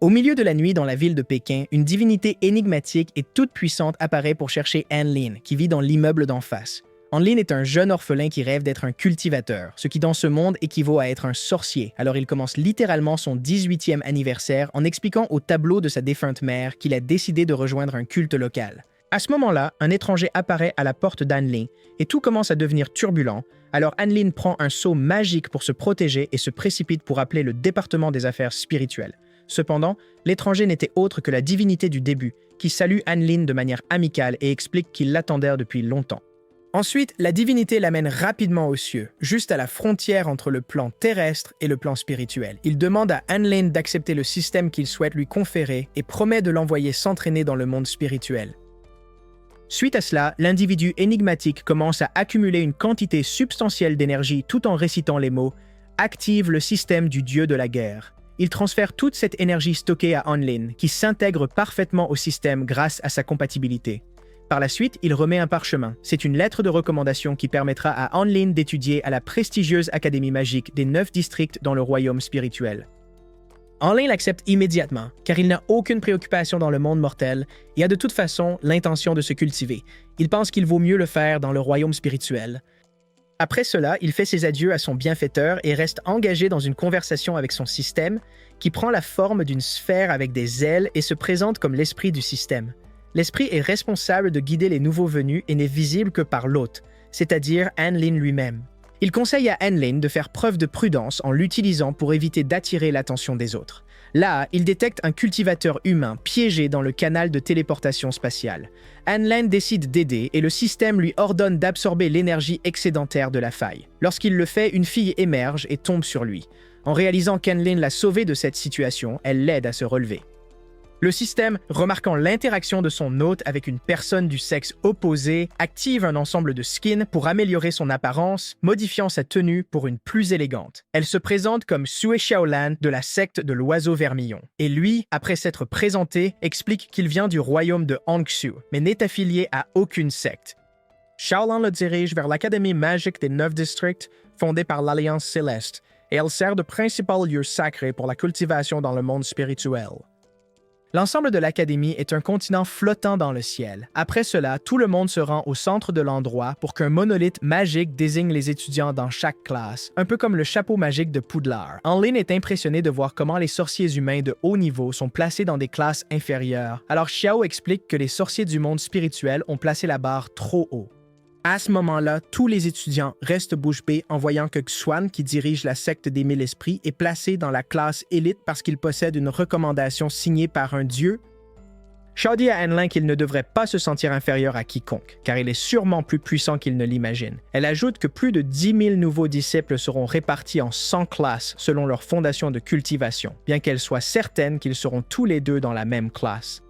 Au milieu de la nuit dans la ville de Pékin, une divinité énigmatique et toute puissante apparaît pour chercher Anlin, qui vit dans l'immeuble d'en face. Anlin est un jeune orphelin qui rêve d'être un cultivateur, ce qui dans ce monde équivaut à être un sorcier. Alors il commence littéralement son 18e anniversaire en expliquant au tableau de sa défunte mère qu'il a décidé de rejoindre un culte local. À ce moment-là, un étranger apparaît à la porte d'Anlin et tout commence à devenir turbulent. Alors Anlin prend un seau magique pour se protéger et se précipite pour appeler le département des affaires spirituelles. Cependant, l'étranger n'était autre que la divinité du début, qui salue Anlin de manière amicale et explique qu'il l'attendait depuis longtemps. Ensuite, la divinité l'amène rapidement aux cieux, juste à la frontière entre le plan terrestre et le plan spirituel. Il demande à Anlin d'accepter le système qu'il souhaite lui conférer et promet de l'envoyer s'entraîner dans le monde spirituel. Suite à cela, l'individu énigmatique commence à accumuler une quantité substantielle d'énergie tout en récitant les mots « Active le système du dieu de la guerre ». Il transfère toute cette énergie stockée à Anlin, qui s'intègre parfaitement au système grâce à sa compatibilité. Par la suite, il remet un parchemin. C'est une lettre de recommandation qui permettra à Anlin d'étudier à la prestigieuse Académie magique des 9 districts dans le royaume spirituel. Anlin l'accepte immédiatement, car il n'a aucune préoccupation dans le monde mortel et a de toute façon l'intention de se cultiver. Il pense qu'il vaut mieux le faire dans le royaume spirituel. Après cela, il fait ses adieux à son bienfaiteur et reste engagé dans une conversation avec son système, qui prend la forme d'une sphère avec des ailes et se présente comme l'esprit du système. L'esprit est responsable de guider les nouveaux venus et n'est visible que par l'hôte, c'est-à-dire Anlin lui-même. Il conseille à Anlin de faire preuve de prudence en l'utilisant pour éviter d'attirer l'attention des autres. Là, il détecte un cultivateur humain piégé dans le canal de téléportation spatiale. Anlin décide d'aider et le système lui ordonne d'absorber l'énergie excédentaire de la faille. Lorsqu'il le fait, une fille émerge et tombe sur lui. En réalisant qu'Anlin l'a sauvé de cette situation, elle l'aide à se relever. Le système, remarquant l'interaction de son hôte avec une personne du sexe opposé, active un ensemble de skins pour améliorer son apparence, modifiant sa tenue pour une plus élégante. Elle se présente comme Sue Xiaolan de la secte de l'oiseau vermillon. Et lui, après s'être présenté, explique qu'il vient du royaume de Hangzhou, mais n'est affilié à aucune secte. Xiaolan le dirige vers l'Académie magique des 9 districts, fondée par l'Alliance Céleste, et elle sert de principal lieu sacré pour la cultivation dans le monde spirituel. L'ensemble de l'Académie est un continent flottant dans le ciel. Après cela, tout le monde se rend au centre de l'endroit pour qu'un monolithe magique désigne les étudiants dans chaque classe, un peu comme le chapeau magique de Poudlard. Anlin est impressionné de voir comment les sorciers humains de haut niveau sont placés dans des classes inférieures, alors Xiao explique que les sorciers du monde spirituel ont placé la barre trop haut. À ce moment-là, tous les étudiants restent bouche bée en voyant que Xuan, qui dirige la secte des 1000 esprits, est placé dans la classe élite parce qu'il possède une recommandation signée par un dieu. Xiao dit à Anlin qu'il ne devrait pas se sentir inférieur à quiconque, car il est sûrement plus puissant qu'il ne l'imagine. Elle ajoute que plus de 10 000 nouveaux disciples seront répartis en 100 classes selon leur fondation de cultivation, bien qu'elle soit certaine qu'ils seront tous les deux dans la même classe.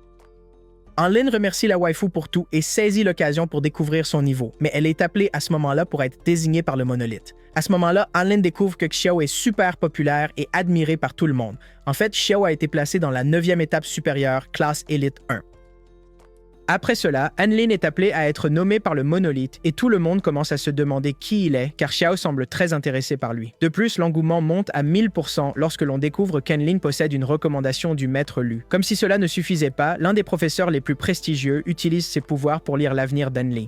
Anlin remercie la waifu pour tout et saisit l'occasion pour découvrir son niveau, mais elle est appelée à ce moment-là pour être désignée par le monolithe. À ce moment-là, Anlin découvre que Xiao est super populaire et admiré par tout le monde. En fait, Xiao a été placé dans la 9e étape supérieure, classe élite 1. Après cela, Anlin est appelé à être nommé par le monolithe et tout le monde commence à se demander qui il est, car Xiao semble très intéressé par lui. De plus, l'engouement monte à 1000% lorsque l'on découvre qu'Anlin possède une recommandation du maître Lu. Comme si cela ne suffisait pas, l'un des professeurs les plus prestigieux utilise ses pouvoirs pour lire l'avenir d'Anlin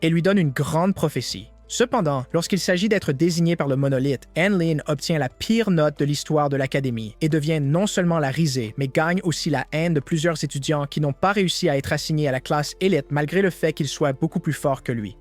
et lui donne une grande prophétie. Cependant, lorsqu'il s'agit d'être désigné par le monolithe, Anlin obtient la pire note de l'histoire de l'Académie et devient non seulement la risée, mais gagne aussi la haine de plusieurs étudiants qui n'ont pas réussi à être assignés à la classe élite malgré le fait qu'il soit beaucoup plus fort que lui.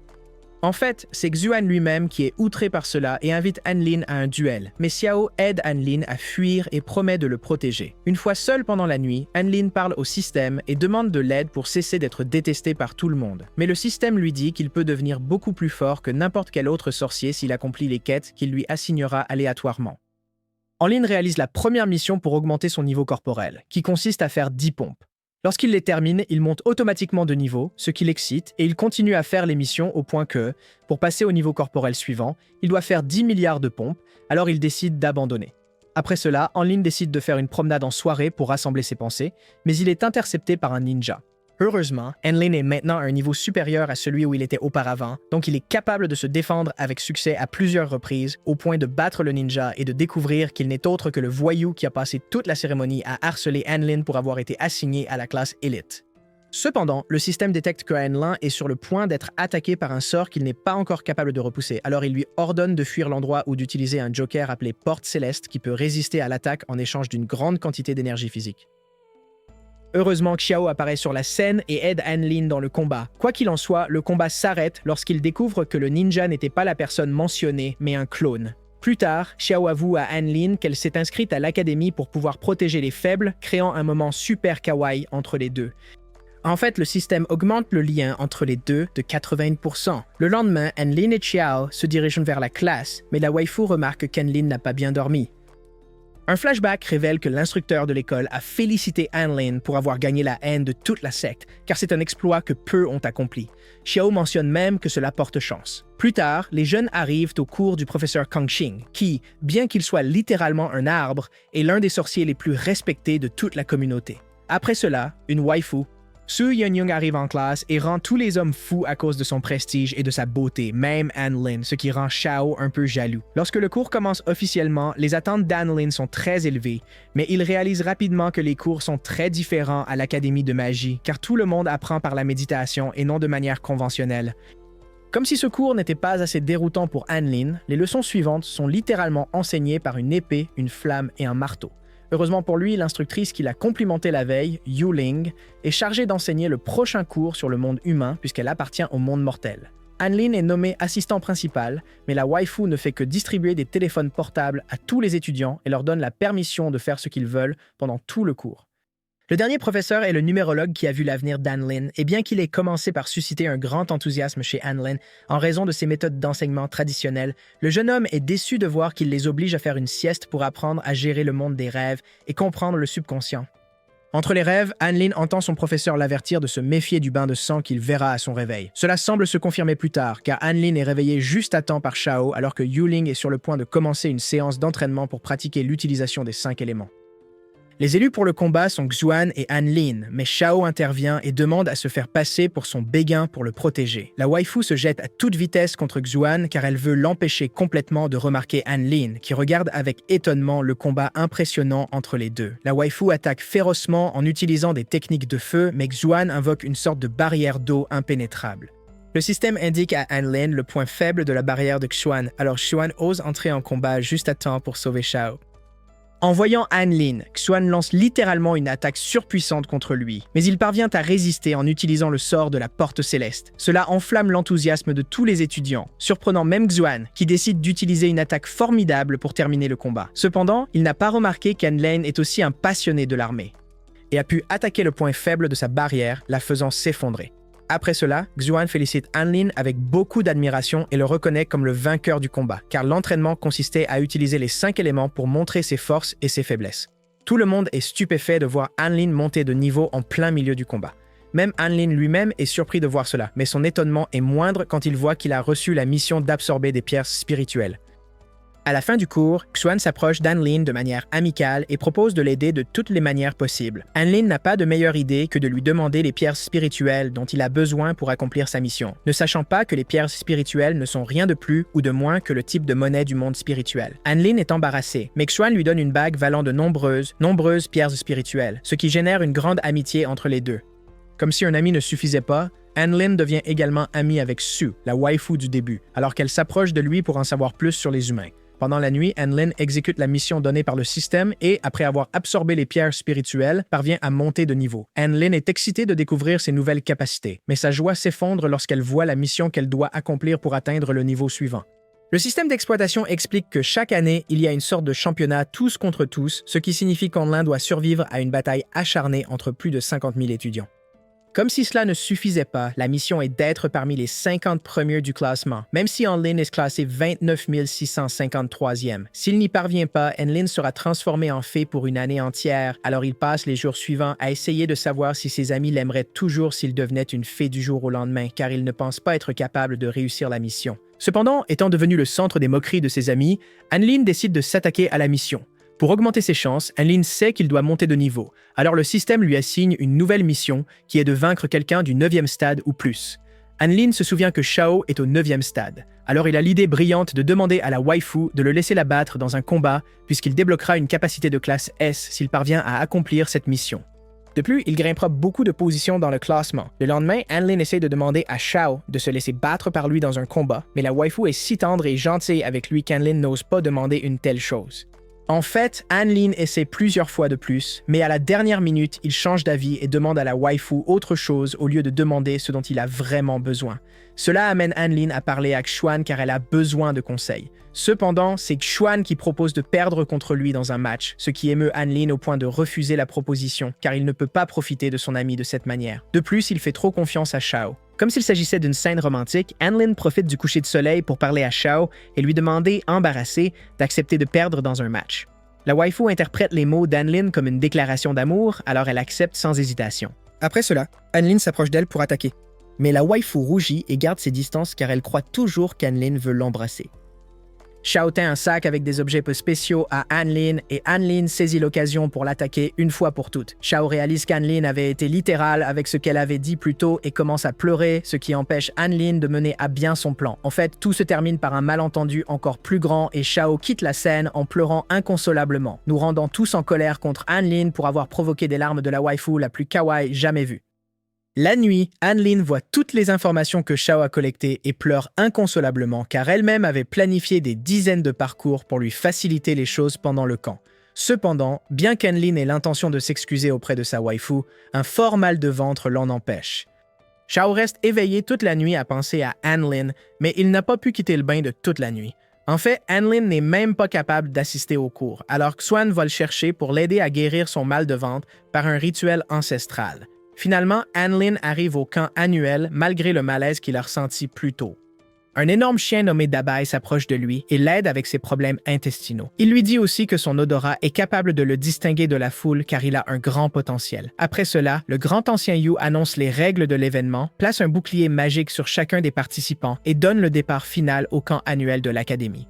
En fait, c'est Xuan lui-même qui est outré par cela et invite Anlin à un duel, mais Xiao aide Anlin à fuir et promet de le protéger. Une fois seul pendant la nuit, Anlin parle au système et demande de l'aide pour cesser d'être détesté par tout le monde. Mais le système lui dit qu'il peut devenir beaucoup plus fort que n'importe quel autre sorcier s'il accomplit les quêtes qu'il lui assignera aléatoirement. Anlin réalise la première mission pour augmenter son niveau corporel, qui consiste à faire 10 pompes. Lorsqu'il les termine, il monte automatiquement de niveau, ce qui l'excite, et il continue à faire les missions au point que, pour passer au niveau corporel suivant, il doit faire 10 milliards de pompes, alors il décide d'abandonner. Après cela, Anlin décide de faire une promenade en soirée pour rassembler ses pensées, mais il est intercepté par un ninja. Heureusement, Anlin est maintenant à un niveau supérieur à celui où il était auparavant, donc il est capable de se défendre avec succès à plusieurs reprises, au point de battre le ninja et de découvrir qu'il n'est autre que le voyou qui a passé toute la cérémonie à harceler Anlin pour avoir été assigné à la classe élite. Cependant, le système détecte que Anlin est sur le point d'être attaqué par un sort qu'il n'est pas encore capable de repousser, alors il lui ordonne de fuir l'endroit ou d'utiliser un joker appelé Porte Céleste qui peut résister à l'attaque en échange d'une grande quantité d'énergie physique. Heureusement, Xiao apparaît sur la scène et aide Anlin dans le combat. Quoi qu'il en soit, le combat s'arrête lorsqu'il découvre que le ninja n'était pas la personne mentionnée, mais un clone. Plus tard, Xiao avoue à Anlin qu'elle s'est inscrite à l'académie pour pouvoir protéger les faibles, créant un moment super kawaii entre les deux. En fait, le système augmente le lien entre les deux de 80%. Le lendemain, Anlin et Xiao se dirigent vers la classe, mais la waifu remarque qu'Anlin n'a pas bien dormi. Un flashback révèle que l'instructeur de l'école a félicité Anlin pour avoir gagné la haine de toute la secte, car c'est un exploit que peu ont accompli. Xiao mentionne même que cela porte chance. Plus tard, les jeunes arrivent au cours du professeur Kangxing, qui, bien qu'il soit littéralement un arbre, est l'un des sorciers les plus respectés de toute la communauté. Après cela, une waifu, Su Yunyung arrive en classe et rend tous les hommes fous à cause de son prestige et de sa beauté, même Anlin, ce qui rend Xiao un peu jaloux. Lorsque le cours commence officiellement, les attentes d'Anlin sont très élevées, mais il réalise rapidement que les cours sont très différents à l'Académie de magie, car tout le monde apprend par la méditation et non de manière conventionnelle. Comme si ce cours n'était pas assez déroutant pour Anlin, les leçons suivantes sont littéralement enseignées par une épée, une flamme et un marteau. Heureusement pour lui, l'instructrice qui l'a complimenté la veille, Yu Ling, est chargée d'enseigner le prochain cours sur le monde humain puisqu'elle appartient au monde mortel. Anlin est nommé assistant principal, mais la waifu ne fait que distribuer des téléphones portables à tous les étudiants et leur donne la permission de faire ce qu'ils veulent pendant tout le cours. Le dernier professeur est le numérologue qui a vu l'avenir d'Anlin, et bien qu'il ait commencé par susciter un grand enthousiasme chez Anlin en raison de ses méthodes d'enseignement traditionnelles, le jeune homme est déçu de voir qu'il les oblige à faire une sieste pour apprendre à gérer le monde des rêves et comprendre le subconscient. Entre les rêves, Anlin entend son professeur l'avertir de se méfier du bain de sang qu'il verra à son réveil. Cela semble se confirmer plus tard, car Anlin est réveillé juste à temps par Xiao alors que Yu Ling est sur le point de commencer une séance d'entraînement pour pratiquer l'utilisation des 5 éléments. Les élus pour le combat sont Xuan et Anlin, mais Xiao intervient et demande à se faire passer pour son béguin pour le protéger. La waifu se jette à toute vitesse contre Xuan car elle veut l'empêcher complètement de remarquer Anlin, qui regarde avec étonnement le combat impressionnant entre les deux. La waifu attaque férocement en utilisant des techniques de feu, mais Xuan invoque une sorte de barrière d'eau impénétrable. Le système indique à Anlin le point faible de la barrière de Xuan, alors Xuan ose entrer en combat juste à temps pour sauver Xiao. En voyant Anlin, Xuan lance littéralement une attaque surpuissante contre lui, mais il parvient à résister en utilisant le sort de la Porte Céleste. Cela enflamme l'enthousiasme de tous les étudiants, surprenant même Xuan, qui décide d'utiliser une attaque formidable pour terminer le combat. Cependant, il n'a pas remarqué qu'Anlin est aussi un passionné de l'armée, et a pu attaquer le point faible de sa barrière, la faisant s'effondrer. Après cela, Xuan félicite Anlin avec beaucoup d'admiration et le reconnaît comme le vainqueur du combat, car l'entraînement consistait à utiliser les 5 éléments pour montrer ses forces et ses faiblesses. Tout le monde est stupéfait de voir Anlin monter de niveau en plein milieu du combat. Même Anlin lui-même est surpris de voir cela, mais son étonnement est moindre quand il voit qu'il a reçu la mission d'absorber des pierres spirituelles. À la fin du cours, Xuan s'approche d'Anlin de manière amicale et propose de l'aider de toutes les manières possibles. Anlin n'a pas de meilleure idée que de lui demander les pierres spirituelles dont il a besoin pour accomplir sa mission, ne sachant pas que les pierres spirituelles ne sont rien de plus ou de moins que le type de monnaie du monde spirituel. Anlin est embarrassé, mais Xuan lui donne une bague valant de nombreuses pierres spirituelles, ce qui génère une grande amitié entre les deux. Comme si un ami ne suffisait pas, Anlin devient également amie avec Su, la waifu du début, alors qu'elle s'approche de lui pour en savoir plus sur les humains. Pendant la nuit, Anlin exécute la mission donnée par le système et, après avoir absorbé les pierres spirituelles, parvient à monter de niveau. Anlin est excitée de découvrir ses nouvelles capacités, mais sa joie s'effondre lorsqu'elle voit la mission qu'elle doit accomplir pour atteindre le niveau suivant. Le système d'exploitation explique que chaque année, il y a une sorte de championnat tous contre tous, ce qui signifie qu'Anlin doit survivre à une bataille acharnée entre plus de 50 000 étudiants. Comme si cela ne suffisait pas, la mission est d'être parmi les 50 premiers du classement, même si Anlin est classé 29 653e. S'il n'y parvient pas, Anlin sera transformé en fée pour une année entière, alors il passe les jours suivants à essayer de savoir si ses amis l'aimeraient toujours s'il devenait une fée du jour au lendemain, car il ne pense pas être capable de réussir la mission. Cependant, étant devenu le centre des moqueries de ses amis, Anlin décide de s'attaquer à la mission. Pour augmenter ses chances, Anlin sait qu'il doit monter de niveau, alors le système lui assigne une nouvelle mission qui est de vaincre quelqu'un du 9e stade ou plus. Anlin se souvient que Xiao est au 9e stade, alors il a l'idée brillante de demander à la waifu de le laisser la battre dans un combat puisqu'il débloquera une capacité de classe S s'il parvient à accomplir cette mission. De plus, il grimpera beaucoup de positions dans le classement. Le lendemain, Anlin essaie de demander à Xiao de se laisser battre par lui dans un combat, mais la waifu est si tendre et gentille avec lui qu'Anlin n'ose pas demander une telle chose. En fait, Anlin essaie plusieurs fois de plus, mais à la dernière minute, il change d'avis et demande à la waifu autre chose au lieu de demander ce dont il a vraiment besoin. Cela amène Anlin à parler à Xuan car elle a besoin de conseils. Cependant, c'est Xuan qui propose de perdre contre lui dans un match, ce qui émeut Anlin au point de refuser la proposition car il ne peut pas profiter de son ami de cette manière. De plus, il fait trop confiance à Xiao. Comme s'il s'agissait d'une scène romantique, Anlin profite du coucher de soleil pour parler à Xiao et lui demander, embarrassée, d'accepter de perdre dans un match. La waifu interprète les mots d'Anlin comme une déclaration d'amour, alors elle accepte sans hésitation. Après cela, Anlin s'approche d'elle pour attaquer. Mais la waifu rougit et garde ses distances car elle croit toujours qu'Anlin veut l'embrasser. Xiao tend un sac avec des objets peu spéciaux à Anlin et Anlin saisit l'occasion pour l'attaquer une fois pour toutes. Xiao réalise qu'Anlin avait été littérale avec ce qu'elle avait dit plus tôt et commence à pleurer, ce qui empêche Anlin de mener à bien son plan. En fait, tout se termine par un malentendu encore plus grand et Xiao quitte la scène en pleurant inconsolablement, nous rendant tous en colère contre Anlin pour avoir provoqué des larmes de la waifu la plus kawaii jamais vue. La nuit, Anlin voit toutes les informations que Xiao a collectées et pleure inconsolablement car elle-même avait planifié des dizaines de parcours pour lui faciliter les choses pendant le camp. Cependant, bien qu'Anlin ait l'intention de s'excuser auprès de sa waifu, un fort mal de ventre l'en empêche. Xiao reste éveillé toute la nuit à penser à Anlin, mais il n'a pas pu quitter le bain de toute la nuit. En fait, Anlin n'est même pas capable d'assister au cours, alors Xuan va le chercher pour l'aider à guérir son mal de ventre par un rituel ancestral. Finalement, Anlin arrive au camp annuel malgré le malaise qu'il a ressenti plus tôt. Un énorme chien nommé Dabai s'approche de lui et l'aide avec ses problèmes intestinaux. Il lui dit aussi que son odorat est capable de le distinguer de la foule car il a un grand potentiel. Après cela, le grand ancien Yu annonce les règles de l'événement, place un bouclier magique sur chacun des participants et donne le départ final au camp annuel de l'académie.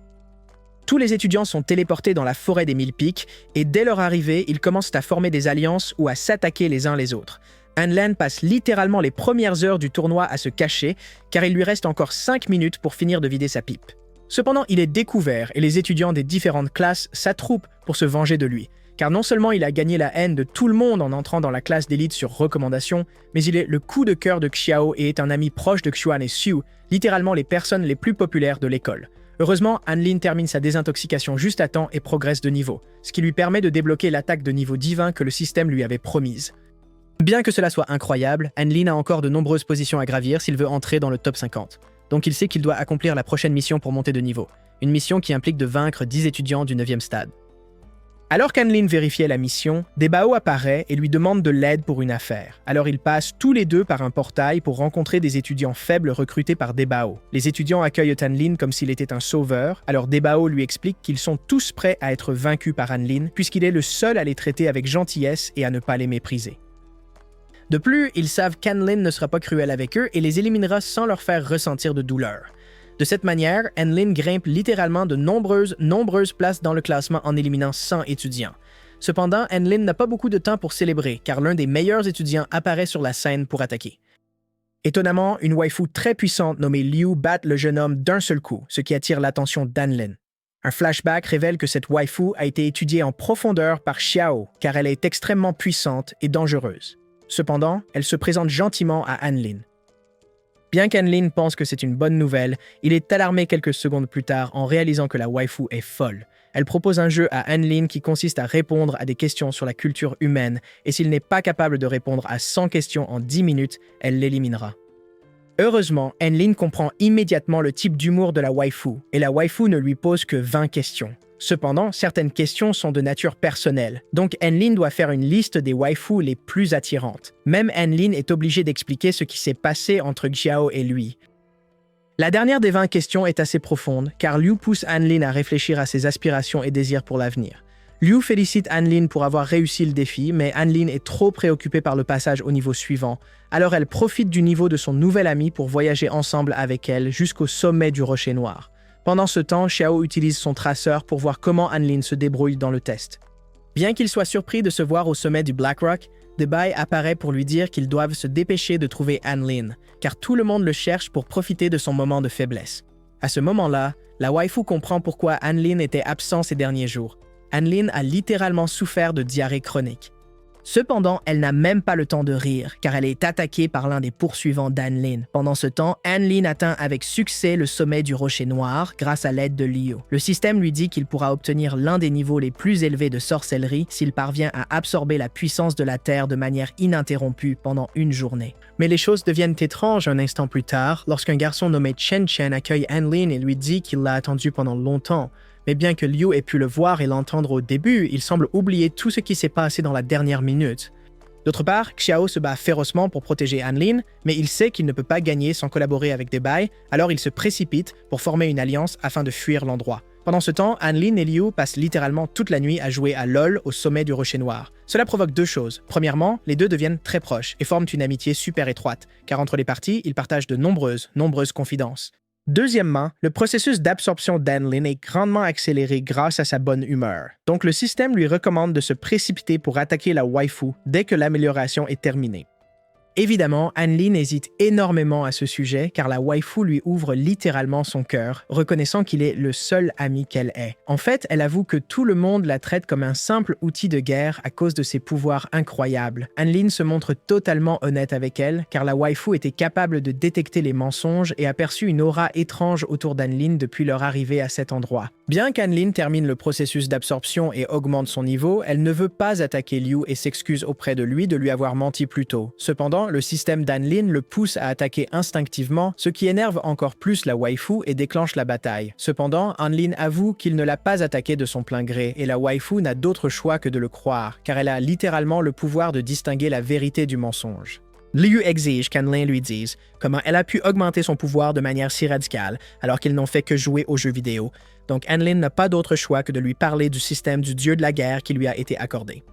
Tous les étudiants sont téléportés dans la forêt des 1000 pics et dès leur arrivée, ils commencent à former des alliances ou à s'attaquer les uns les autres. Anlin passe littéralement les premières heures du tournoi à se cacher, car il lui reste encore 5 minutes pour finir de vider sa pipe. Cependant, il est découvert et les étudiants des différentes classes s'attroupent pour se venger de lui, car non seulement il a gagné la haine de tout le monde en entrant dans la classe d'élite sur recommandation, mais il est le coup de cœur de Xiao et est un ami proche de Xuan et Xiu, littéralement les personnes les plus populaires de l'école. Heureusement, Anlin termine sa désintoxication juste à temps et progresse de niveau, ce qui lui permet de débloquer l'attaque de niveau divin que le système lui avait promise. Bien que cela soit incroyable, Anlin a encore de nombreuses positions à gravir s'il veut entrer dans le top 50. Donc il sait qu'il doit accomplir la prochaine mission pour monter de niveau, une mission qui implique de vaincre 10 étudiants du 9e stade. Alors qu'Anlin vérifiait la mission, Debao apparaît et lui demande de l'aide pour une affaire. Alors ils passent tous les deux par un portail pour rencontrer des étudiants faibles recrutés par Debao. Les étudiants accueillent Anlin comme s'il était un sauveur, alors Debao lui explique qu'ils sont tous prêts à être vaincus par Anlin puisqu'il est le seul à les traiter avec gentillesse et à ne pas les mépriser. De plus, ils savent qu'Anlin ne sera pas cruel avec eux et les éliminera sans leur faire ressentir de douleur. De cette manière, Anlin grimpe littéralement de nombreuses places dans le classement en éliminant 100 étudiants. Cependant, Anlin n'a pas beaucoup de temps pour célébrer, car l'un des meilleurs étudiants apparaît sur la scène pour attaquer. Étonnamment, une waifu très puissante nommée Liu bat le jeune homme d'un seul coup, ce qui attire l'attention d'Anlin. Un flashback révèle que cette waifu a été étudiée en profondeur par Xiao, car elle est extrêmement puissante et dangereuse. Cependant, elle se présente gentiment à Anlin. Bien qu'Anlin pense que c'est une bonne nouvelle, il est alarmé quelques secondes plus tard en réalisant que la waifu est folle. Elle propose un jeu à Anlin qui consiste à répondre à des questions sur la culture humaine, et s'il n'est pas capable de répondre à 100 questions en 10 minutes, elle l'éliminera. Heureusement, Anlin comprend immédiatement le type d'humour de la waifu, et la waifu ne lui pose que 20 questions. Cependant, certaines questions sont de nature personnelle, donc Anlin doit faire une liste des waifus les plus attirantes. Même Anlin est obligée d'expliquer ce qui s'est passé entre Xiao et lui. La dernière des 20 questions est assez profonde, car Liu pousse Anlin à réfléchir à ses aspirations et désirs pour l'avenir. Liu félicite Anlin pour avoir réussi le défi, mais Anlin est trop préoccupée par le passage au niveau suivant, alors elle profite du niveau de son nouvel ami pour voyager ensemble avec elle jusqu'au sommet du Rocher Noir. Pendant ce temps, Xiao utilise son traceur pour voir comment Anlin se débrouille dans le test. Bien qu'il soit surpris de se voir au sommet du Black Rock, Debai apparaît pour lui dire qu'ils doivent se dépêcher de trouver Anlin, car tout le monde le cherche pour profiter de son moment de faiblesse. À ce moment-là, la waifu comprend pourquoi Anlin était absent ces derniers jours. Anlin a littéralement souffert de diarrhée chronique. Cependant, elle n'a même pas le temps de rire, car elle est attaquée par l'un des poursuivants d'Anlin. Pendant ce temps, Anlin atteint avec succès le sommet du Rocher Noir grâce à l'aide de Liu. Le système lui dit qu'il pourra obtenir l'un des niveaux les plus élevés de sorcellerie s'il parvient à absorber la puissance de la Terre de manière ininterrompue pendant une journée. Mais les choses deviennent étranges un instant plus tard, lorsqu'un garçon nommé Chen Chen accueille Anlin et lui dit qu'il l'a attendu pendant longtemps. Mais bien que Liu ait pu le voir et l'entendre au début, il semble oublier tout ce qui s'est passé dans la dernière minute. D'autre part, Xiao se bat férocement pour protéger Anlin, mais il sait qu'il ne peut pas gagner sans collaborer avec Debai, alors il se précipite pour former une alliance afin de fuir l'endroit. Pendant ce temps, Anlin et Liu passent littéralement toute la nuit à jouer à LoL au sommet du Rocher Noir. Cela provoque deux choses. Premièrement, les deux deviennent très proches et forment une amitié super étroite, car entre les parties, ils partagent de nombreuses confidences. Deuxièmement, le processus d'absorption d'Anlin est grandement accéléré grâce à sa bonne humeur. Donc le système lui recommande de se précipiter pour attaquer la waifu dès que l'amélioration est terminée. Évidemment, Anlin hésite énormément à ce sujet car la waifu lui ouvre littéralement son cœur, reconnaissant qu'il est le seul ami qu'elle ait. En fait, elle avoue que tout le monde la traite comme un simple outil de guerre à cause de ses pouvoirs incroyables. Anlin se montre totalement honnête avec elle car la waifu était capable de détecter les mensonges et a perçu une aura étrange autour d'Anlin depuis leur arrivée à cet endroit. Bien qu'Anlin termine le processus d'absorption et augmente son niveau, elle ne veut pas attaquer Liu et s'excuse auprès de lui avoir menti plus tôt. Cependant, le système d'Anlin le pousse à attaquer instinctivement, ce qui énerve encore plus la waifu et déclenche la bataille. Cependant, Anlin avoue qu'il ne l'a pas attaqué de son plein gré et la waifu n'a d'autre choix que de le croire, car elle a littéralement le pouvoir de distinguer la vérité du mensonge. Liu exige qu'Anlin lui dise comment elle a pu augmenter son pouvoir de manière si radicale alors qu'ils n'ont fait que jouer aux jeux vidéo, donc Anlin n'a pas d'autre choix que de lui parler du système du dieu de la guerre qui lui a été accordé.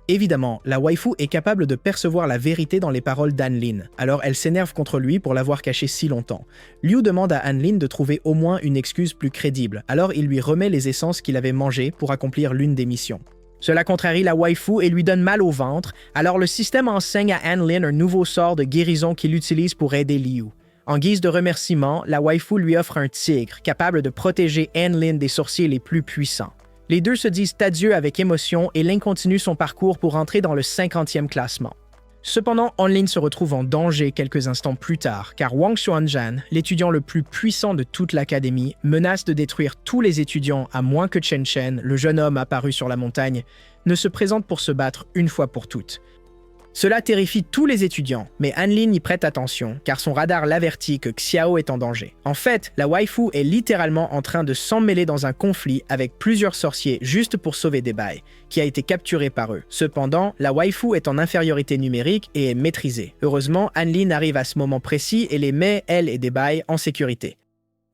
Évidemment, la waifu est capable de percevoir la vérité dans les paroles d'Anlin, alors elle s'énerve contre lui pour l'avoir caché si longtemps. Liu demande à Anlin de trouver au moins une excuse plus crédible, alors il lui remet les essences qu'il avait mangées pour accomplir l'une des missions. Cela contrarie la waifu et lui donne mal au ventre, alors le système enseigne à Anlin un nouveau sort de guérison qu'il utilise pour aider Liu. En guise de remerciement, la waifu lui offre un tigre, capable de protéger Anlin des sorciers les plus puissants. Les deux se disent adieu avec émotion et Lin continue son parcours pour entrer dans le 50e classement. Cependant, Anlin se retrouve en danger quelques instants plus tard, car Wang Xuanzhan, l'étudiant le plus puissant de toute l'académie, menace de détruire tous les étudiants à moins que Chen Chen, le jeune homme apparu sur la montagne, ne se présente pour se battre une fois pour toutes. Cela terrifie tous les étudiants, mais Anlin y prête attention, car son radar l'avertit que Xiao est en danger. En fait, la waifu est littéralement en train de s'emmêler dans un conflit avec plusieurs sorciers juste pour sauver Debai, qui a été capturé par eux. Cependant, la waifu est en infériorité numérique et est maîtrisée. Heureusement, Anlin arrive à ce moment précis et les met, elle et Debai, en sécurité.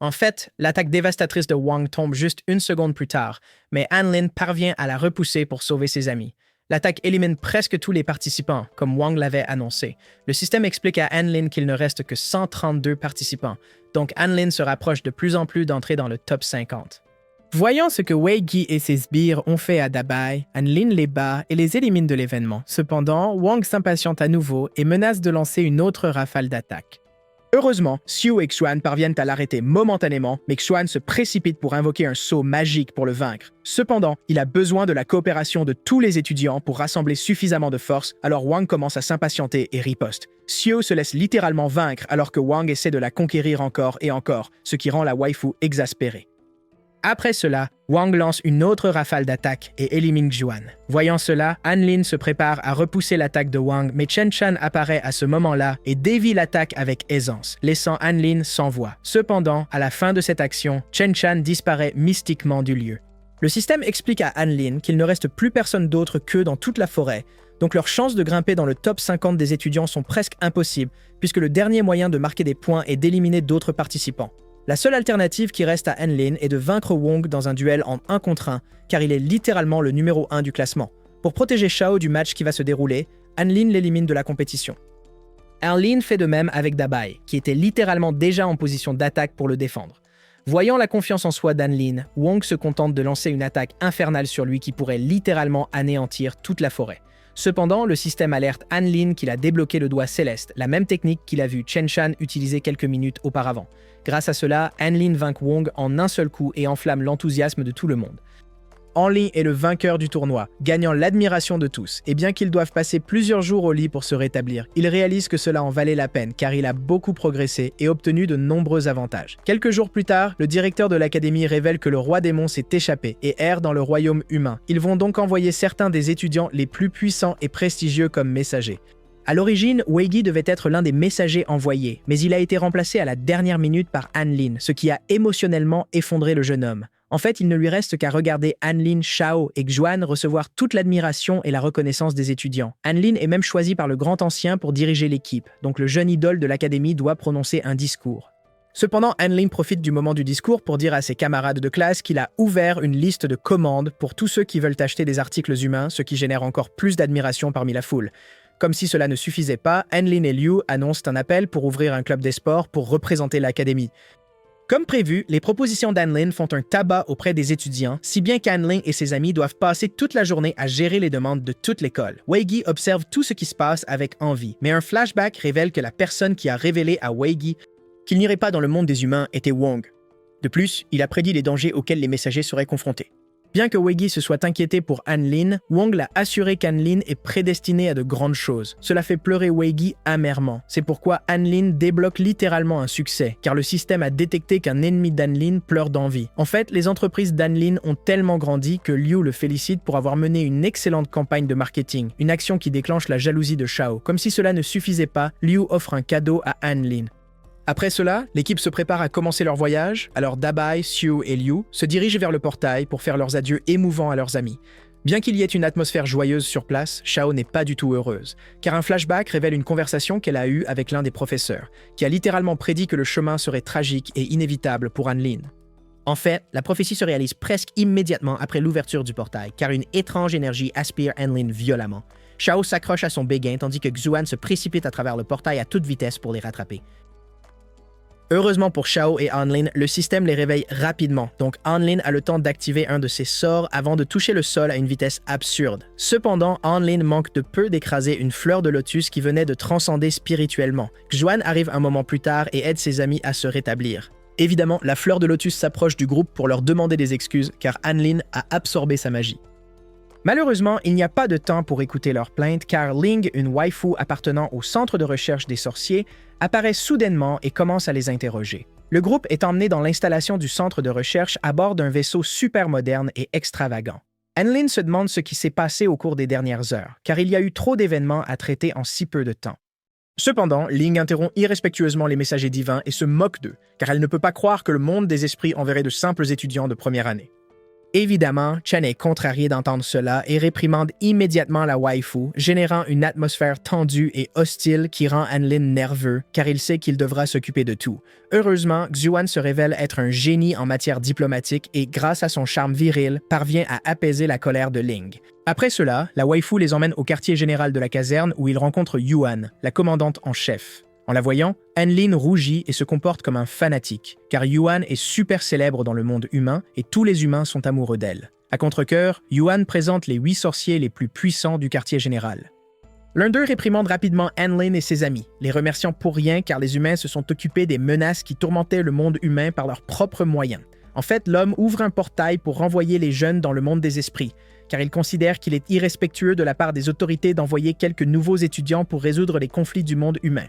En fait, l'attaque dévastatrice de Wang tombe juste une seconde plus tard, mais Anlin parvient à la repousser pour sauver ses amis. L'attaque élimine presque tous les participants, comme Wang l'avait annoncé. Le système explique à Anlin qu'il ne reste que 132 participants, donc Anlin se rapproche de plus en plus d'entrer dans le top 50. Voyant ce que Wei Yi et ses sbires ont fait à Debai, Anlin les bat et les élimine de l'événement. Cependant, Wang s'impatiente à nouveau et menace de lancer une autre rafale d'attaque. Heureusement, Xiu et Xuan parviennent à l'arrêter momentanément, mais Xuan se précipite pour invoquer un sceau magique pour le vaincre. Cependant, il a besoin de la coopération de tous les étudiants pour rassembler suffisamment de force, alors Wang commence à s'impatienter et riposte. Xiu se laisse littéralement vaincre alors que Wang essaie de la conquérir encore et encore, ce qui rend la waifu exaspérée. Après cela, Wang lance une autre rafale d'attaque et élimine Xuan. Voyant cela, Anlin se prépare à repousser l'attaque de Wang, mais Chen Chen apparaît à ce moment-là et dévie l'attaque avec aisance, laissant Anlin sans voix. Cependant, à la fin de cette action, Chen Chen disparaît mystiquement du lieu. Le système explique à Anlin qu'il ne reste plus personne d'autre qu'eux dans toute la forêt, donc leurs chances de grimper dans le top 50 des étudiants sont presque impossibles, puisque le dernier moyen de marquer des points est d'éliminer d'autres participants. La seule alternative qui reste à Anlin est de vaincre Wang dans un duel en 1 contre 1, car il est littéralement le numéro 1 du classement. Pour protéger Xiao du match qui va se dérouler, Anlin l'élimine de la compétition. Anlin fait de même avec Debai, qui était littéralement déjà en position d'attaque pour le défendre. Voyant la confiance en soi d'An-Lin, Wong se contente de lancer une attaque infernale sur lui qui pourrait littéralement anéantir toute la forêt. Cependant, le système alerte An-Lin qu'il a débloqué le doigt céleste, la même technique qu'il a vu Chen Shan utiliser quelques minutes auparavant. Grâce à cela, An-Lin vainc Wong en un seul coup et enflamme l'enthousiasme de tout le monde. An-Lin est le vainqueur du tournoi, gagnant l'admiration de tous, et bien qu'ils doivent passer plusieurs jours au lit pour se rétablir, il réalise que cela en valait la peine car il a beaucoup progressé et obtenu de nombreux avantages. Quelques jours plus tard, le directeur de l'académie révèle que le roi démon s'est échappé et erre dans le royaume humain. Ils vont donc envoyer certains des étudiants les plus puissants et prestigieux comme messagers. À l'origine, Weigi devait être l'un des messagers envoyés, mais il a été remplacé à la dernière minute par An-Lin, ce qui a émotionnellement effondré le jeune homme. En fait, il ne lui reste qu'à regarder An-Lin, Shao et Xuan recevoir toute l'admiration et la reconnaissance des étudiants. An-Lin est même choisi par le grand ancien pour diriger l'équipe, donc le jeune idole de l'académie doit prononcer un discours. Cependant, An-Lin profite du moment du discours pour dire à ses camarades de classe qu'il a ouvert une liste de commandes pour tous ceux qui veulent acheter des articles humains, ce qui génère encore plus d'admiration parmi la foule. Comme si cela ne suffisait pas, An-Lin et Liu annoncent un appel pour ouvrir un club des sports pour représenter l'académie. Comme prévu, les propositions d'An-Lin font un tabac auprès des étudiants, si bien qu'An-Lin et ses amis doivent passer toute la journée à gérer les demandes de toute l'école. Weigi observe tout ce qui se passe avec envie, mais un flashback révèle que la personne qui a révélé à Weigi qu'il n'irait pas dans le monde des humains était Wong. De plus, il a prédit les dangers auxquels les messagers seraient confrontés. Bien que Weigi se soit inquiété pour An-Lin, Wong l'a assuré qu'An-Lin est prédestiné à de grandes choses. Cela fait pleurer Weigi amèrement. C'est pourquoi An-Lin débloque littéralement un succès, car le système a détecté qu'un ennemi d'An-Lin pleure d'envie. En fait, les entreprises d'An-Lin ont tellement grandi que Liu le félicite pour avoir mené une excellente campagne de marketing, une action qui déclenche la jalousie de Shao. Comme si cela ne suffisait pas, Liu offre un cadeau à An-Lin. Après cela, l'équipe se prépare à commencer leur voyage, alors Dabai, Xiu et Liu se dirigent vers le portail pour faire leurs adieux émouvants à leurs amis. Bien qu'il y ait une atmosphère joyeuse sur place, Shao n'est pas du tout heureuse, car un flashback révèle une conversation qu'elle a eue avec l'un des professeurs, qui a littéralement prédit que le chemin serait tragique et inévitable pour An-Lin. En fait, la prophétie se réalise presque immédiatement après l'ouverture du portail, car une étrange énergie aspire An-Lin violemment. Shao s'accroche à son béguin tandis que Xuan se précipite à travers le portail à toute vitesse pour les rattraper. Heureusement pour Shao et An-Lin, le système les réveille rapidement, donc An-Lin a le temps d'activer un de ses sorts avant de toucher le sol à une vitesse absurde. Cependant, An-Lin manque de peu d'écraser une fleur de lotus qui venait de transcender spirituellement. Xuan arrive un moment plus tard et aide ses amis à se rétablir. Évidemment, la fleur de lotus s'approche du groupe pour leur demander des excuses car An-Lin a absorbé sa magie. Malheureusement, il n'y a pas de temps pour écouter leurs plaintes car Ling, une waifu appartenant au centre de recherche des sorciers, apparaît soudainement et commence à les interroger. Le groupe est emmené dans l'installation du centre de recherche à bord d'un vaisseau super moderne et extravagant. An-Lin se demande ce qui s'est passé au cours des dernières heures, car il y a eu trop d'événements à traiter en si peu de temps. Cependant, Ling interrompt irrespectueusement les messagers divins et se moque d'eux, car elle ne peut pas croire que le monde des esprits enverrait de simples étudiants de première année. Évidemment, Chen est contrarié d'entendre cela et réprimande immédiatement la waifu, générant une atmosphère tendue et hostile qui rend An-Lin nerveux, car il sait qu'il devra s'occuper de tout. Heureusement, Xuan se révèle être un génie en matière diplomatique et, grâce à son charme viril, parvient à apaiser la colère de Ling. Après cela, la waifu les emmène au quartier général de la caserne où ils rencontrent Yuan, la commandante en chef. En la voyant, An-Lin rougit et se comporte comme un fanatique, car Yuan est super célèbre dans le monde humain et tous les humains sont amoureux d'elle. À contre-cœur, Yuan présente les 8 sorciers les plus puissants du quartier général. L'un d'eux réprimande rapidement An-Lin et ses amis, les remerciant pour rien car les humains se sont occupés des menaces qui tourmentaient le monde humain par leurs propres moyens. En fait, l'homme ouvre un portail pour renvoyer les jeunes dans le monde des esprits, car il considère qu'il est irrespectueux de la part des autorités d'envoyer quelques nouveaux étudiants pour résoudre les conflits du monde humain.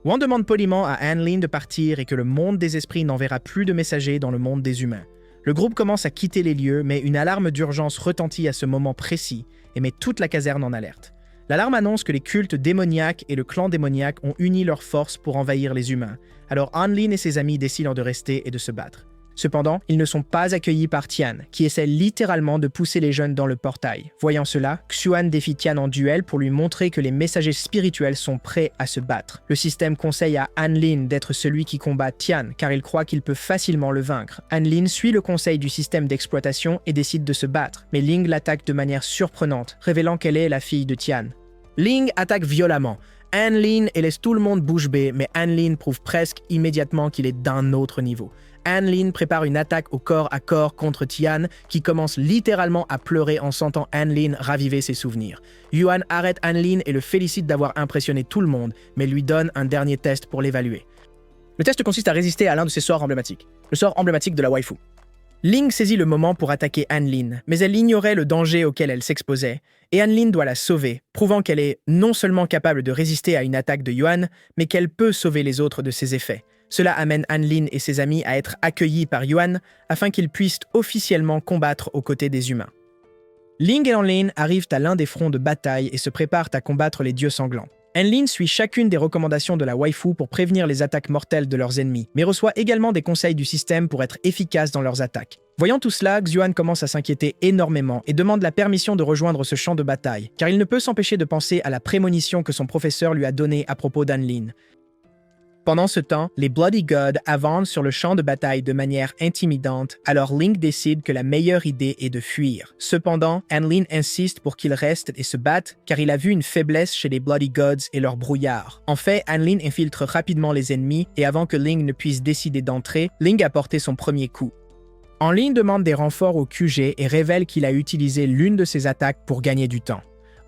Wang demande poliment à An-Lin de partir et que le monde des esprits n'enverra plus de messagers dans le monde des humains. Le groupe commence à quitter les lieux, mais une alarme d'urgence retentit à ce moment précis et met toute la caserne en alerte. L'alarme annonce que les cultes démoniaques et le clan démoniaque ont uni leurs forces pour envahir les humains, alors An-Lin et ses amis décident de rester et de se battre. Cependant, ils ne sont pas accueillis par Tian, qui essaie littéralement de pousser les jeunes dans le portail. Voyant cela, Xuan défie Tian en duel pour lui montrer que les messagers spirituels sont prêts à se battre. Le système conseille à An-Lin d'être celui qui combat Tian, car il croit qu'il peut facilement le vaincre. An-Lin suit le conseil du système d'exploitation et décide de se battre, mais Ling l'attaque de manière surprenante, révélant qu'elle est la fille de Tian. Ling attaque violemment An-Lin et laisse tout le monde bouche bée, mais An-Lin prouve presque immédiatement qu'il est d'un autre niveau. Anlin prépare une attaque au corps à corps contre Tian, qui commence littéralement à pleurer en sentant Anlin raviver ses souvenirs. Yuan arrête Anlin et le félicite d'avoir impressionné tout le monde, mais lui donne un dernier test pour l'évaluer. Le test consiste à résister à l'un de ses sorts emblématiques, le sort emblématique de la waifu. Ling saisit le moment pour attaquer Anlin, mais elle ignorait le danger auquel elle s'exposait, et Anlin doit la sauver, prouvant qu'elle est non seulement capable de résister à une attaque de Yuan, mais qu'elle peut sauver les autres de ses effets. Cela amène Anlin et ses amis à être accueillis par Yuan afin qu'ils puissent officiellement combattre aux côtés des humains. Ling et Anlin arrivent à l'un des fronts de bataille et se préparent à combattre les dieux sanglants. Anlin suit chacune des recommandations de la waifu pour prévenir les attaques mortelles de leurs ennemis, mais reçoit également des conseils du système pour être efficace dans leurs attaques. Voyant tout cela, Xuan commence à s'inquiéter énormément et demande la permission de rejoindre ce champ de bataille, car il ne peut s'empêcher de penser à la prémonition que son professeur lui a donnée à propos d'Anlin. Pendant ce temps, les Bloody Gods avancent sur le champ de bataille de manière intimidante, alors Link décide que la meilleure idée est de fuir. Cependant, Anlin insiste pour qu'il reste et se batte car il a vu une faiblesse chez les Bloody Gods et leur brouillard. En fait, Anlin infiltre rapidement les ennemis et avant que Link ne puisse décider d'entrer, Link a porté son premier coup. Anlin demande des renforts au QG et révèle qu'il a utilisé l'une de ses attaques pour gagner du temps.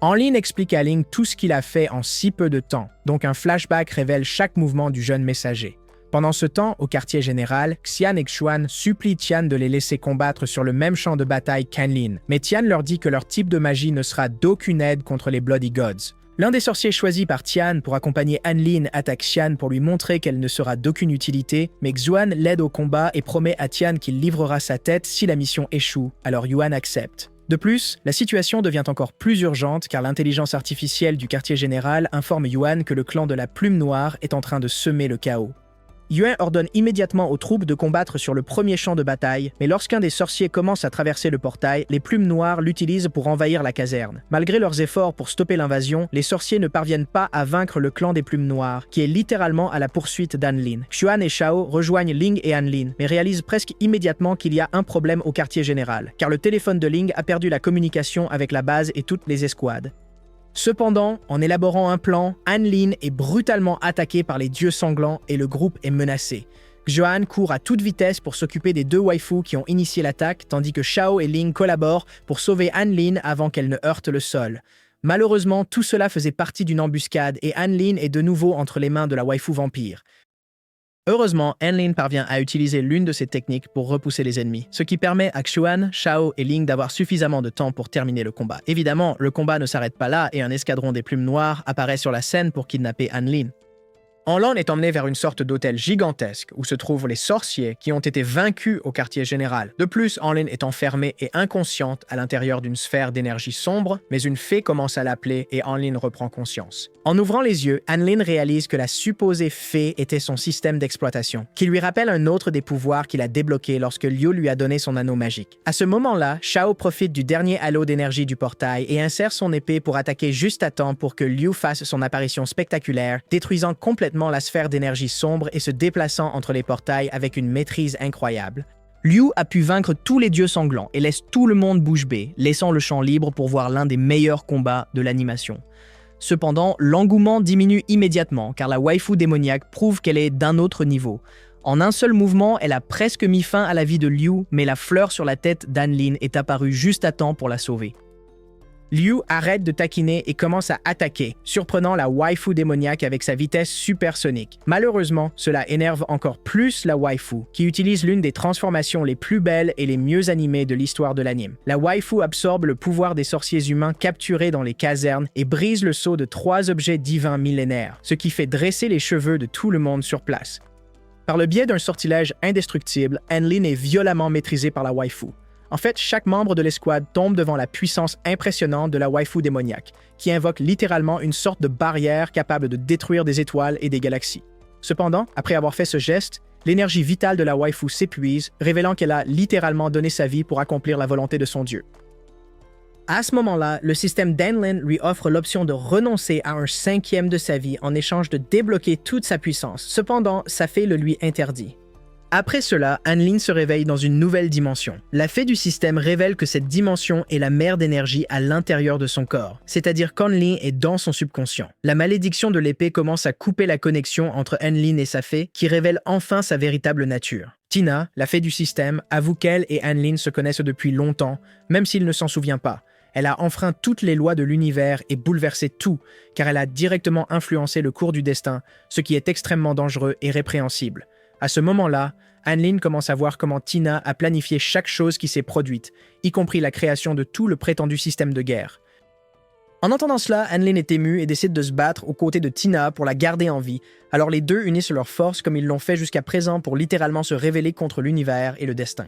Anlin explique à Ling tout ce qu'il a fait en si peu de temps, donc un flashback révèle chaque mouvement du jeune messager. Pendant ce temps, au quartier général, Xian et Xuan supplient Tian de les laisser combattre sur le même champ de bataille qu'Anlin, mais Tian leur dit que leur type de magie ne sera d'aucune aide contre les Bloody Gods. L'un des sorciers choisis par Tian pour accompagner Anlin attaque Xian pour lui montrer qu'elle ne sera d'aucune utilité, mais Xuan l'aide au combat et promet à Tian qu'il livrera sa tête si la mission échoue, alors Yuan accepte. De plus, la situation devient encore plus urgente car l'intelligence artificielle du quartier général informe Yuan que le clan de la Plume Noire est en train de semer le chaos. Yuan ordonne immédiatement aux troupes de combattre sur le premier champ de bataille, mais lorsqu'un des sorciers commence à traverser le portail, les Plumes Noires l'utilisent pour envahir la caserne. Malgré leurs efforts pour stopper l'invasion, les sorciers ne parviennent pas à vaincre le clan des Plumes Noires, qui est littéralement à la poursuite d'Anlin. Xuan et Shao rejoignent Ling et Anlin, mais réalisent presque immédiatement qu'il y a un problème au quartier général, car le téléphone de Ling a perdu la communication avec la base et toutes les escouades. Cependant, en élaborant un plan, Anlin est brutalement attaqué par les dieux sanglants et le groupe est menacé. Xuan court à toute vitesse pour s'occuper des deux waifus qui ont initié l'attaque, tandis que Shao et Ling collaborent pour sauver Anlin avant qu'elle ne heurte le sol. Malheureusement, tout cela faisait partie d'une embuscade et Anlin est de nouveau entre les mains de la waifu vampire. Heureusement, Anlin parvient à utiliser l'une de ses techniques pour repousser les ennemis, ce qui permet à Xuan, Shao et Ling d'avoir suffisamment de temps pour terminer le combat. Évidemment, le combat ne s'arrête pas là et un escadron des Plumes Noires apparaît sur la scène pour kidnapper Anlin. Anlin est emmené vers une sorte d'hôtel gigantesque où se trouvent les sorciers qui ont été vaincus au quartier général. De plus, Anlin est enfermée et inconsciente à l'intérieur d'une sphère d'énergie sombre, mais une fée commence à l'appeler et Anlin reprend conscience. En ouvrant les yeux, Anlin réalise que la supposée fée était son système d'exploitation, qui lui rappelle un autre des pouvoirs qu'il a débloqué lorsque Liu lui a donné son anneau magique. À ce moment-là, Shao profite du dernier halo d'énergie du portail et insère son épée pour attaquer juste à temps pour que Liu fasse son apparition spectaculaire, détruisant complètement la sphère d'énergie sombre et se déplaçant entre les portails avec une maîtrise incroyable. Liu a pu vaincre tous les dieux sanglants et laisse tout le monde bouche bée, laissant le champ libre pour voir l'un des meilleurs combats de l'animation. Cependant, l'engouement diminue immédiatement car la waifu démoniaque prouve qu'elle est d'un autre niveau. En un seul mouvement, elle a presque mis fin à la vie de Liu, mais la fleur sur la tête d'Anlin est apparue juste à temps pour la sauver. Liu arrête de taquiner et commence à attaquer, surprenant la waifu démoniaque avec sa vitesse supersonique. Malheureusement, cela énerve encore plus la waifu, qui utilise l'une des transformations les plus belles et les mieux animées de l'histoire de l'anime. La waifu absorbe le pouvoir des sorciers humains capturés dans les casernes et brise le sceau de 3 objets divins millénaires, ce qui fait dresser les cheveux de tout le monde sur place. Par le biais d'un sortilège indestructible, Anlin est violemment maîtrisée par la waifu. En fait, chaque membre de l'escouade tombe devant la puissance impressionnante de la waifu démoniaque, qui invoque littéralement une sorte de barrière capable de détruire des étoiles et des galaxies. Cependant, après avoir fait ce geste, l'énergie vitale de la waifu s'épuise, révélant qu'elle a littéralement donné sa vie pour accomplir la volonté de son dieu. À ce moment-là, le système d'Anlin lui offre l'option de renoncer à un 5e de sa vie en échange de débloquer toute sa puissance. Cependant, sa fée le lui interdit. Après cela, Anlin se réveille dans une nouvelle dimension. La fée du système révèle que cette dimension est la mère d'énergie à l'intérieur de son corps, c'est-à-dire qu'Anlin est dans son subconscient. La malédiction de l'épée commence à couper la connexion entre Anlin et sa fée, qui révèle enfin sa véritable nature. Tina, la fée du système, avoue qu'elle et Anlin se connaissent depuis longtemps, même s'il ne s'en souvient pas. Elle a enfreint toutes les lois de l'univers et bouleversé tout, car elle a directement influencé le cours du destin, ce qui est extrêmement dangereux et répréhensible. À ce moment-là, Anlin commence à voir comment Tina a planifié chaque chose qui s'est produite, y compris la création de tout le prétendu système de guerre. En entendant cela, Anlin est émue et décide de se battre aux côtés de Tina pour la garder en vie, alors les deux unissent leurs forces comme ils l'ont fait jusqu'à présent pour littéralement se révéler contre l'univers et le destin.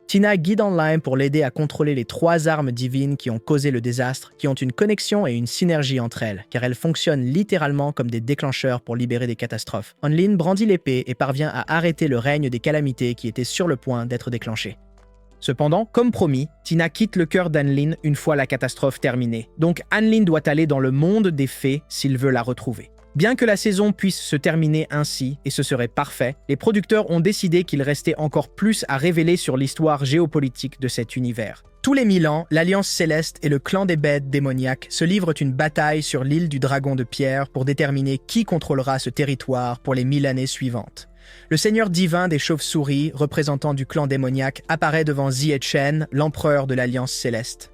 Tina guide Anlin pour l'aider à contrôler les 3 armes divines qui ont causé le désastre, qui ont une connexion et une synergie entre elles, car elles fonctionnent littéralement comme des déclencheurs pour libérer des catastrophes. Anlin brandit l'épée et parvient à arrêter le règne des calamités qui était sur le point d'être déclenché. Cependant, comme promis, Tina quitte le cœur d'Anlin une fois la catastrophe terminée, donc Anlin doit aller dans le monde des fées s'il veut la retrouver. Bien que la saison puisse se terminer ainsi, et ce serait parfait, les producteurs ont décidé qu'il restait encore plus à révéler sur l'histoire géopolitique de cet univers. Tous les 1000 ans, l'Alliance Céleste et le clan des bêtes démoniaques se livrent une bataille sur l'île du Dragon de Pierre pour déterminer qui contrôlera ce territoire pour les 1000 années suivantes. Le seigneur divin des chauves-souris, représentant du clan démoniaque, apparaît devant Zietchen, l'empereur de l'Alliance Céleste.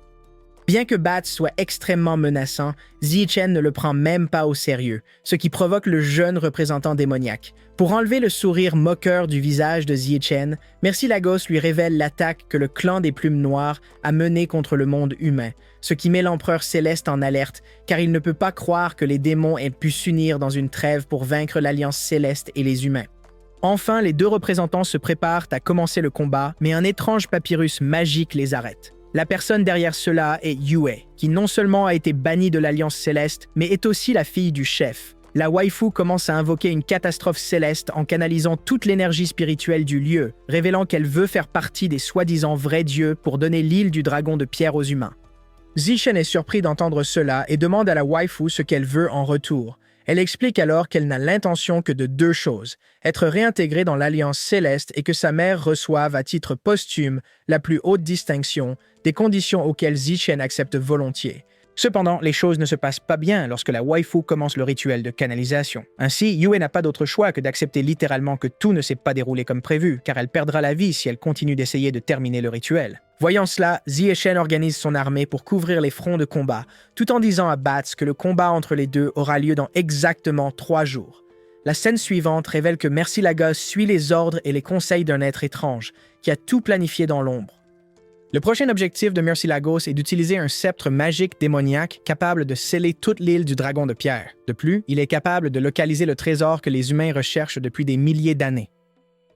Bien que Bats soit extrêmement menaçant, Zietchen ne le prend même pas au sérieux, ce qui provoque le jeune représentant démoniaque. Pour enlever le sourire moqueur du visage de Zietchen, Murciélagos lui révèle l'attaque que le clan des Plumes Noires a menée contre le monde humain, ce qui met l'empereur céleste en alerte, car il ne peut pas croire que les démons aient pu s'unir dans une trêve pour vaincre l'Alliance Céleste et les humains. Enfin, les deux représentants se préparent à commencer le combat, mais un étrange papyrus magique les arrête. La personne derrière cela est Yue, qui non seulement a été bannie de l'Alliance Céleste, mais est aussi la fille du chef. La waifu commence à invoquer une catastrophe céleste en canalisant toute l'énergie spirituelle du lieu, révélant qu'elle veut faire partie des soi-disant vrais dieux pour donner l'île du Dragon de Pierre aux humains. Zichen est surpris d'entendre cela et demande à la waifu ce qu'elle veut en retour. Elle explique alors qu'elle n'a l'intention que de 2 choses, être réintégrée dans l'Alliance Céleste et que sa mère reçoive à titre posthume la plus haute distinction, des conditions auxquelles Zichen accepte volontiers. Cependant, les choses ne se passent pas bien lorsque la waifu commence le rituel de canalisation. Ainsi, Yue n'a pas d'autre choix que d'accepter littéralement que tout ne s'est pas déroulé comme prévu, car elle perdra la vie si elle continue d'essayer de terminer le rituel. Voyant cela, Zietchen organise son armée pour couvrir les fronts de combat, tout en disant à Bats que le combat entre les deux aura lieu dans exactement 3 jours. La scène suivante révèle que Murciélagos suit les ordres et les conseils d'un être étrange, qui a tout planifié dans l'ombre. Le prochain objectif de Murciélagos est d'utiliser un sceptre magique démoniaque capable de sceller toute l'île du Dragon de Pierre. De plus, il est capable de localiser le trésor que les humains recherchent depuis des milliers d'années.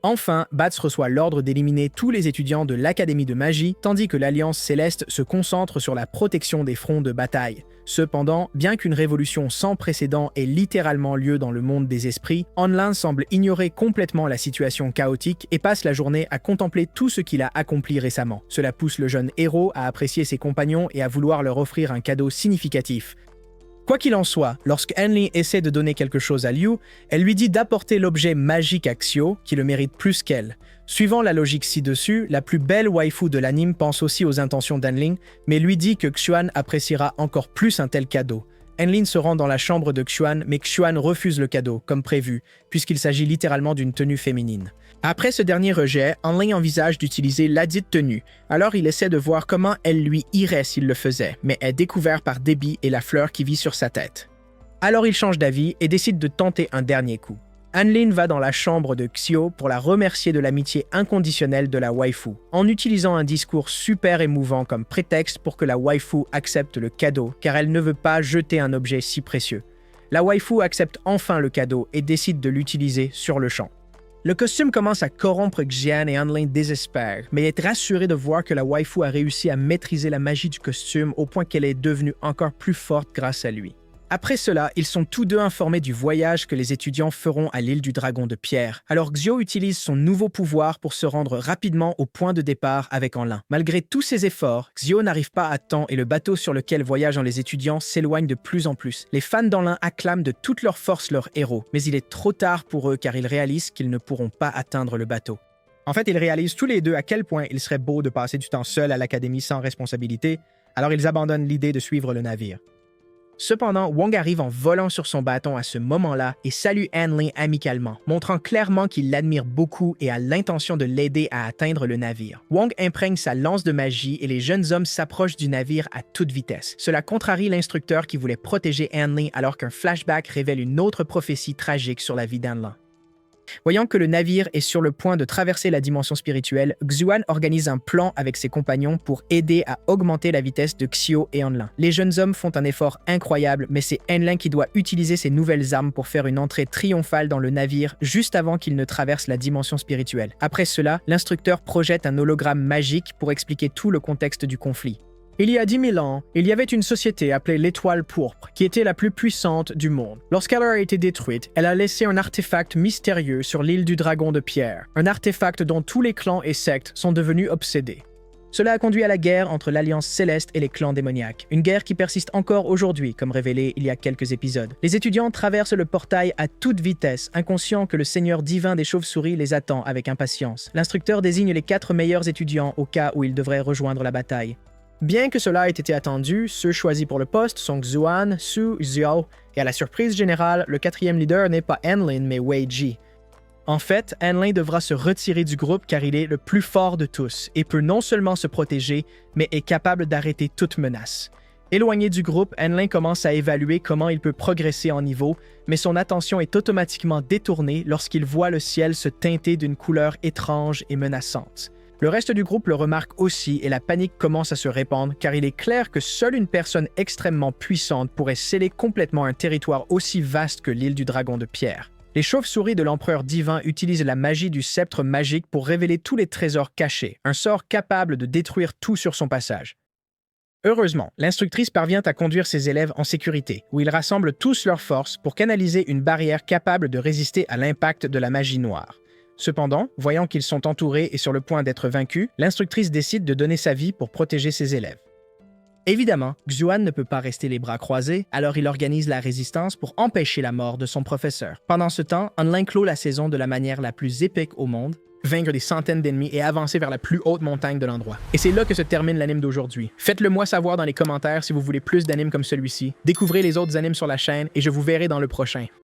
Enfin, Bats reçoit l'ordre d'éliminer tous les étudiants de l'Académie de magie, tandis que l'Alliance Céleste se concentre sur la protection des fronts de bataille. Cependant, bien qu'une révolution sans précédent ait littéralement lieu dans le monde des esprits, Anlin semble ignorer complètement la situation chaotique et passe la journée à contempler tout ce qu'il a accompli récemment. Cela pousse le jeune héros à apprécier ses compagnons et à vouloir leur offrir un cadeau significatif. Quoi qu'il en soit, lorsque Anlin essaie de donner quelque chose à Liu, elle lui dit d'apporter l'objet magique à Xiao, qui le mérite plus qu'elle. Suivant la logique ci-dessus, la plus belle waifu de l'anime pense aussi aux intentions d'Anlin, mais lui dit que Xuan appréciera encore plus un tel cadeau. Anlin se rend dans la chambre de Xuan, mais Xuan refuse le cadeau, comme prévu, puisqu'il s'agit littéralement d'une tenue féminine. Après ce dernier rejet, Anlin envisage d'utiliser ladite tenue, alors il essaie de voir comment elle lui irait s'il le faisait, mais est découvert par Debbie et la fleur qui vit sur sa tête. Alors il change d'avis et décide de tenter un dernier coup. Anlin va dans la chambre de Xiao pour la remercier de l'amitié inconditionnelle de la waifu, en utilisant un discours super émouvant comme prétexte pour que la waifu accepte le cadeau, car elle ne veut pas jeter un objet si précieux. La waifu accepte enfin le cadeau et décide de l'utiliser sur le champ. Le costume commence à corrompre Xian et Anlin désespère, mais est rassuré de voir que la waifu a réussi à maîtriser la magie du costume au point qu'elle est devenue encore plus forte grâce à lui. Après cela, ils sont tous deux informés du voyage que les étudiants feront à l'île du Dragon de Pierre. Alors Xiao utilise son nouveau pouvoir pour se rendre rapidement au point de départ avec Anlin. Malgré tous ses efforts, Xiao n'arrive pas à temps et le bateau sur lequel voyagent les étudiants s'éloigne de plus en plus. Les fans d'Anlin acclament de toute leur force leur héros, mais il est trop tard pour eux car ils réalisent qu'ils ne pourront pas atteindre le bateau. En fait, ils réalisent tous les deux à quel point il serait beau de passer du temps seul à l'académie sans responsabilité, alors ils abandonnent l'idée de suivre le navire. Cependant, Wong arrive en volant sur son bâton à ce moment-là et salue Anlin amicalement, montrant clairement qu'il l'admire beaucoup et a l'intention de l'aider à atteindre le navire. Wong imprègne sa lance de magie et les jeunes hommes s'approchent du navire à toute vitesse. Cela contrarie l'instructeur qui voulait protéger Anlin alors qu'un flashback révèle une autre prophétie tragique sur la vie d'Anlin. Voyant que le navire est sur le point de traverser la dimension spirituelle, Xuan organise un plan avec ses compagnons pour aider à augmenter la vitesse de Xiao et Anlin. Les jeunes hommes font un effort incroyable, mais c'est Anlin qui doit utiliser ses nouvelles armes pour faire une entrée triomphale dans le navire juste avant qu'il ne traverse la dimension spirituelle. Après cela, l'instructeur projette un hologramme magique pour expliquer tout le contexte du conflit. Il y a 10 000 ans, il y avait une société appelée l'Étoile Pourpre, qui était la plus puissante du monde. Lorsqu'elle a été détruite, elle a laissé un artefact mystérieux sur l'île du Dragon de Pierre, un artefact dont tous les clans et sectes sont devenus obsédés. Cela a conduit à la guerre entre l'Alliance Céleste et les clans démoniaques, une guerre qui persiste encore aujourd'hui, comme révélé il y a quelques épisodes. Les étudiants traversent le portail à toute vitesse, inconscients que le Seigneur divin des chauves-souris les attend avec impatience. L'instructeur désigne les 4 meilleurs étudiants au cas où ils devraient rejoindre la bataille. Bien que cela ait été attendu, ceux choisis pour le poste sont Xuan, Su, Xiao, et à la surprise générale, le 4e leader n'est pas Anlin mais Wei Ji. En fait, Anlin devra se retirer du groupe car il est le plus fort de tous et peut non seulement se protéger, mais est capable d'arrêter toute menace. Éloigné du groupe, Anlin commence à évaluer comment il peut progresser en niveau, mais son attention est automatiquement détournée lorsqu'il voit le ciel se teinter d'une couleur étrange et menaçante. Le reste du groupe le remarque aussi et la panique commence à se répandre car il est clair que seule une personne extrêmement puissante pourrait sceller complètement un territoire aussi vaste que l'île du Dragon de Pierre. Les chauves-souris de l'Empereur divin utilisent la magie du sceptre magique pour révéler tous les trésors cachés, un sort capable de détruire tout sur son passage. Heureusement, l'instructrice parvient à conduire ses élèves en sécurité, où ils rassemblent tous leurs forces pour canaliser une barrière capable de résister à l'impact de la magie noire. Cependant, voyant qu'ils sont entourés et sur le point d'être vaincus, l'instructrice décide de donner sa vie pour protéger ses élèves. Évidemment, Xuan ne peut pas rester les bras croisés, alors il organise la résistance pour empêcher la mort de son professeur. Pendant ce temps, Anlin clôt la saison de la manière la plus épique au monde, vaincre des centaines d'ennemis et avancer vers la plus haute montagne de l'endroit. Et c'est là que se termine l'anime d'aujourd'hui. Faites-le moi savoir dans les commentaires si vous voulez plus d'animes comme celui-ci. Découvrez les autres animes sur la chaîne et je vous verrai dans le prochain.